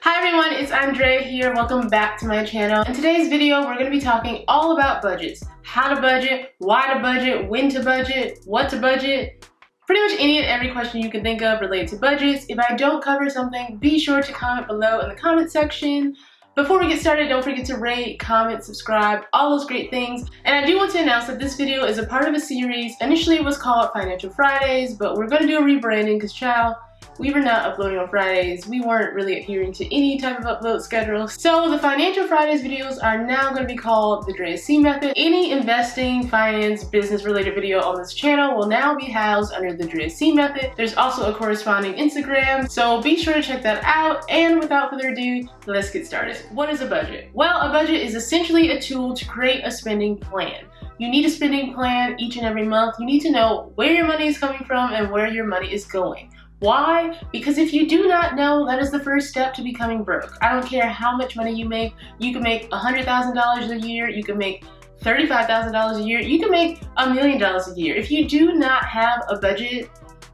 Hi everyone, it's Andrea here. Welcome back to my channel. In today's video, we're going to be talking all about budgets. How to budget, why to budget, when to budget, what to budget. Pretty much any and every question you can think of related to budgets. If I don't cover something, be sure to comment below in the comment section. Before we get started, don't forget to rate, comment, subscribe, all those great things. And I do want to announce that this video is a part of a series. Initially it was called Financial Fridays, but we're going to do a rebranding because we were not uploading on Fridays. We weren't really adhering to any type of upload schedule. So the Financial Fridays videos are now going to be called the Drea C Method. Any investing, finance, business related video on this channel will now be housed under the Drea C Method. There's also a corresponding Instagram, so be sure to check that out. And without further ado, let's get started. What is a budget? Well, a budget is essentially a tool to create a spending plan. You need a spending plan each and every month. You need to know where your money is coming from and where your money is going. Why? Because if you do not know, that is the first step to becoming broke. I don't care how much money you make. You can make $100,000 a year. You can make $35,000 a year. You can make $1 million a year. If you do not have a budget,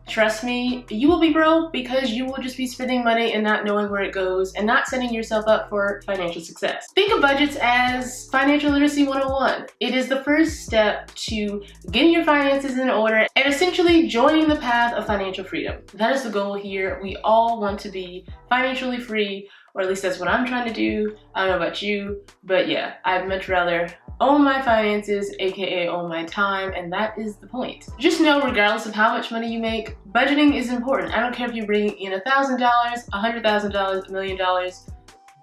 trust me, you will be broke because you will just be spending money and not knowing where it goes and not setting yourself up for financial success. Think of budgets as financial literacy 101. It is the first step to getting your finances in order and essentially joining the path of financial freedom. That is the goal here. We all want to be financially free, or at least that's what I'm trying to do. I don't know about you, but yeah, I'd much rather own my finances, aka own my time, and that is the point. Just know, regardless of how much money you make, budgeting is important. I don't care if you bring in $1,000, $100,000, $1 million,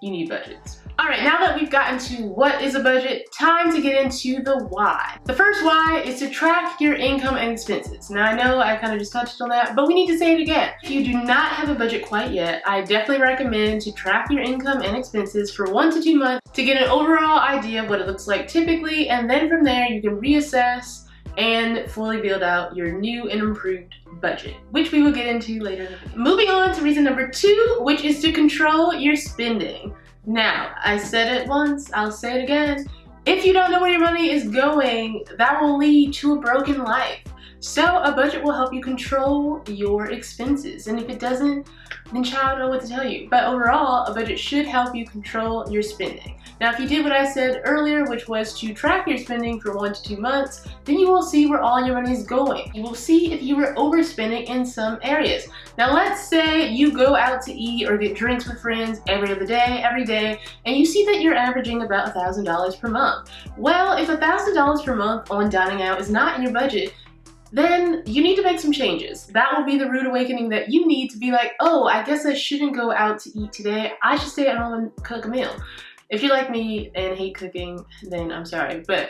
you need budgets. Alright, now that we've gotten to what is a budget, time to get into the why. The first why is to track your income and expenses. Now I know I kind of just touched on that, but we need to say it again. If you do not have a budget quite yet, I definitely recommend to track your income and expenses for 1 to 2 months to get an overall idea of what it looks like typically, and then from there you can reassess and fully build out your new and improved budget, which we will get into later in the video. Moving on to reason number 2, which is to control your spending. Now, I said it once, I'll say it again. If you don't know where your money is going, that will lead to a broken life. So a budget will help you control your expenses. And if it doesn't, then child, I don't know what to tell you. But overall, a budget should help you control your spending. Now, if you did what I said earlier, which was to track your spending for 1 to 2 months, then you will see where all your money is going. You will see if you were overspending in some areas. Now, let's say you go out to eat or get drinks with friends every other day, every day, and you see that you're averaging about $1,000 per month. Well, if $1,000 per month on dining out is not in your budget, then you need to make some changes. That will be the rude awakening that you need to be like, oh, I guess I shouldn't go out to eat today. I should stay at home and cook a meal. If you're like me and hate cooking, then I'm sorry, but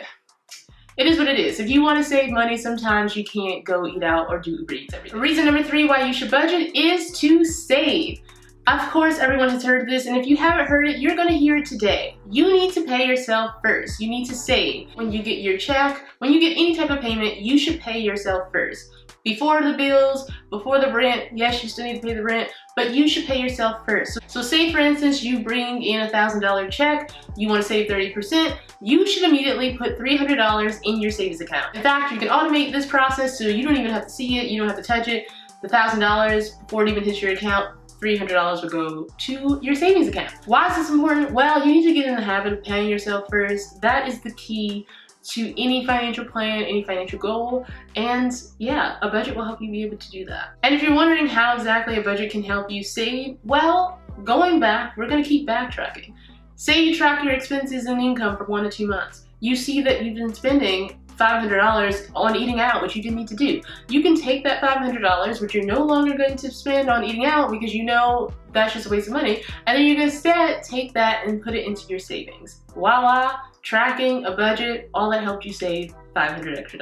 it is what it is. If you want to save money, sometimes you can't go eat out or do Uber Eats every day. Reason number 3 why you should budget is to save. Of course, everyone has heard this, and if you haven't heard it, you're gonna hear it today. You need to pay yourself first. You need to save. When you get your check, when you get any type of payment, you should pay yourself first. Before the bills, before the rent, yes, you still need to pay the rent, but you should pay yourself first. So say for instance, you bring in a $1,000 check, you wanna save 30%, you should immediately put $300 in your savings account. In fact, you can automate this process so you don't even have to see it, you don't have to touch it. The $1,000, before it even hits your account, $300 will go to your savings account. Why is this important? Well, you need to get in the habit of paying yourself first. That is the key to any financial plan, any financial goal, and yeah, a budget will help you be able to do that. And if you're wondering how exactly a budget can help you save, well, going back, we're gonna keep backtracking. Say you track your expenses and income for 1 to 2 months. You see that you've been spending $500 on eating out, which you didn't need to do. You can take that $500, which you're no longer going to spend on eating out because you know that's just a waste of money, and then you can instead take that and put it into your savings. Voila, tracking, a budget, all that helped you save $500 extra.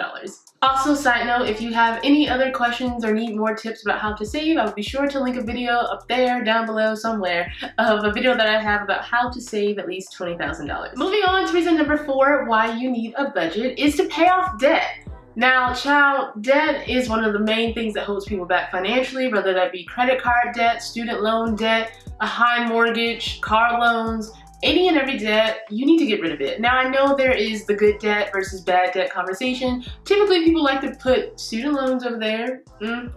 Also, side note, if you have any other questions or need more tips about how to save, I will be sure to link a video up there, down below, somewhere, of a video that I have about how to save at least $20,000. Moving on to reason number 4, why you need a budget, is to pay off debt. Now, child, debt is one of the main things that holds people back financially, whether that be credit card debt, student loan debt, a high mortgage, car loans, Any and every debt, you need to get rid of it. Now I know there is the good debt versus bad debt conversation. Typically people like to put student loans over there.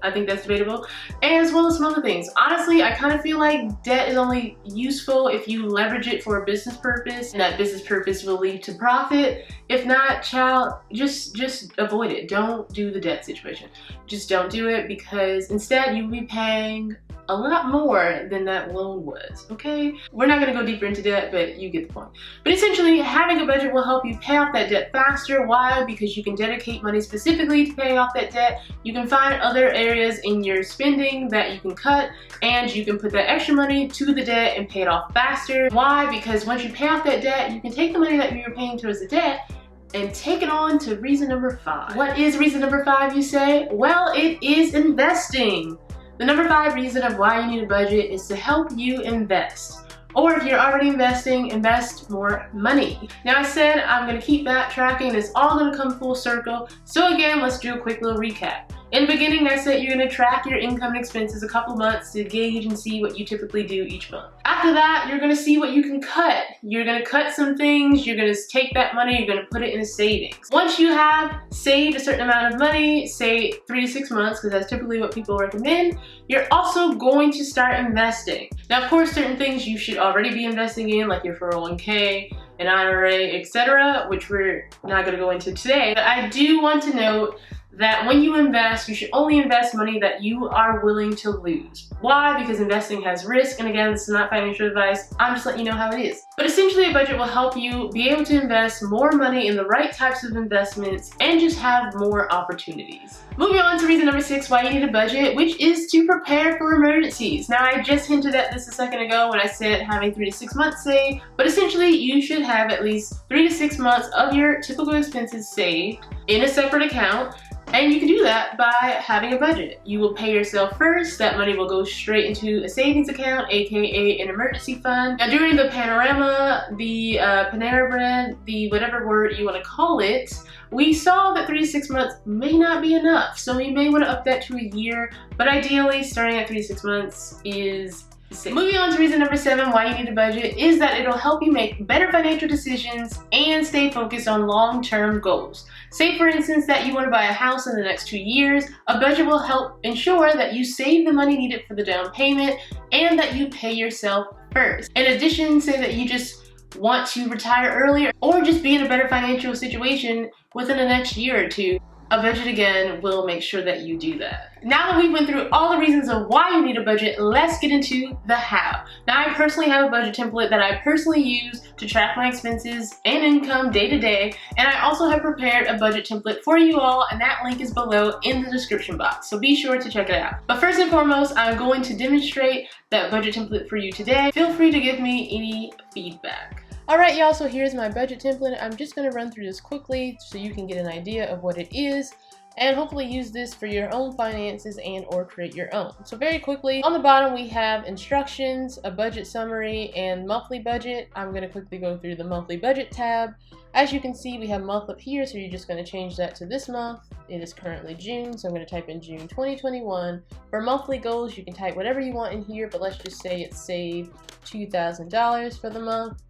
I think that's debatable. And as well as some other things. Honestly, I kind of feel like debt is only useful if you leverage it for a business purpose, and that business purpose will lead to profit. If not, child, just avoid it. Don't do the debt situation. Just don't do it, because instead you'll be paying a lot more than that loan was, okay? We're not gonna go deeper into debt, but you get the point. But essentially, having a budget will help you pay off that debt faster. Why? Because you can dedicate money specifically to paying off that debt. You can find other areas in your spending that you can cut, and you can put that extra money to the debt and pay it off faster. Why? Because once you pay off that debt, you can take the money that you're paying towards the debt and take it on to reason number 5. What is reason number 5, you say? Well, it is investing. The number 5 reason of why you need a budget is to help you invest. Or if you're already investing, invest more money. Now I said I'm gonna keep backtracking, it's all gonna come full circle. So again, let's do a quick little recap. In the beginning, I said you're gonna track your income and expenses a couple months to gauge and see what you typically do each month. After that, you're gonna see what you can cut. You're gonna cut some things, you're gonna take that money, you're gonna put it in a savings. Once you have saved a certain amount of money, say 3 to 6 months, because that's typically what people recommend, you're also going to start investing. Now, of course, certain things you should already be investing in, like your 401k, an IRA, etc., which we're not gonna go into today. But I do want to note that when you invest, you should only invest money that you are willing to lose. Why? Because investing has risk, and again, this is not financial advice, I'm just letting you know how it is. But essentially, a budget will help you be able to invest more money in the right types of investments and just have more opportunities. Moving on to reason number 6 why you need a budget, which is to prepare for emergencies. Now, I just hinted at this a second ago when I said having 3 to 6 months saved, but essentially, you should have at least 3 to 6 months of your typical expenses saved in a separate account. And you can do that by having a budget. You will pay yourself first. That money will go straight into a savings account, aka an emergency fund. Now, during the panorama, the Panera Bread, the whatever word you want to call it, we saw that 3 to 6 months may not be enough. So you may want to up that to a year, but ideally starting at 3 to 6 months is safe. Moving on to reason number 7 why you need a budget is that it'll help you make better financial decisions and stay focused on long-term goals. Say for instance that you want to buy a house in the next 2 years, a budget will help ensure that you save the money needed for the down payment and that you pay yourself first. In addition, say that you just want to retire earlier or just be in a better financial situation within the next year or 2. A budget again will make sure that you do that. Now that we went through all the reasons of why you need a budget, let's get into the how. Now, I personally have a budget template that I personally use to track my expenses and income day to day, and I also have prepared a budget template for you all, and that link is below in the description box, so be sure to check it out. But first and foremost, I'm going to demonstrate that budget template for you today. Feel free to give me any feedback. Alright y'all, so here's my budget template. I'm just going to run through this quickly so you can get an idea of what it is and hopefully use this for your own finances and or create your own. So very quickly, on the bottom we have instructions, a budget summary, and monthly budget. I'm going to quickly go through the monthly budget tab. As you can see, we have month up here, so you're just going to change that to this month. It is currently June, so I'm going to type in June 2021. For monthly goals, you can type whatever you want in here, but let's just say it's save $2,000 for the month.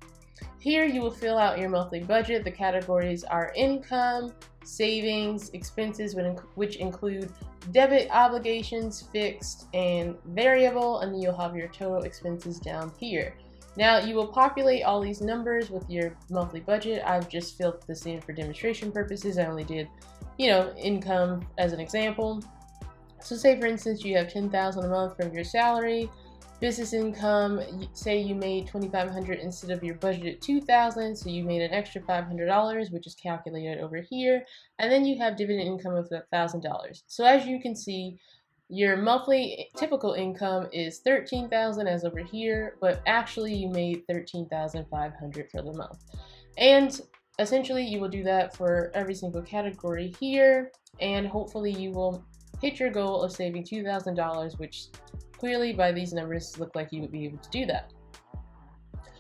Here you will fill out your monthly budget. The categories are income, savings, expenses, which include debit obligations, fixed and variable, and then you'll have your total expenses down here. Now you will populate all these numbers with your monthly budget. I've just filled this in for demonstration purposes. I only did, income as an example. So say for instance you have $10,000 a month from your salary. Business income, say you made $2,500 instead of your budgeted $2,000, so you made an extra $500, which is calculated over here, and then you have dividend income of $1,000. So as you can see, your monthly typical income is $13,000 as over here, but actually you made $13,500 for the month. And essentially you will do that for every single category here, and hopefully you will hit your goal of saving $2,000, which clearly by these numbers look like you would be able to do that.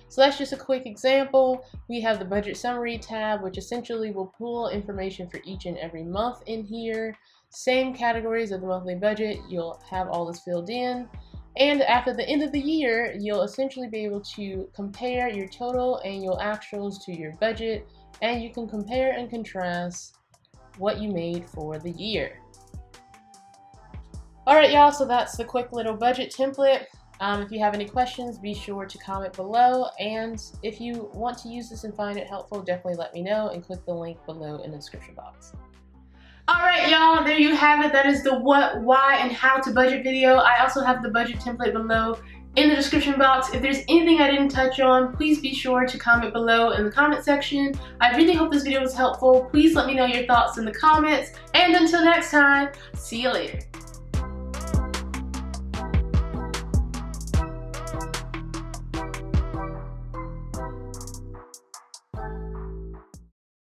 So that's just a quick example. We have the budget summary tab, which essentially will pull information for each and every month in here. Same categories of the monthly budget, you'll have all this filled in. And after the end of the year, you'll essentially be able to compare your total annual actuals to your budget, and you can compare and contrast what you made for the year. Alright y'all, so that's the quick little budget template. If you have any questions, be sure to comment below, and if you want to use this and find it helpful, definitely let me know and click the link below in the description box. Alright y'all, there you have it. That is the what, why, and how to budget video. I also have the budget template below in the description box. If there's anything I didn't touch on, please be sure to comment below in the comment section. I really hope this video was helpful. Please let me know your thoughts in the comments, and until next time, see you later.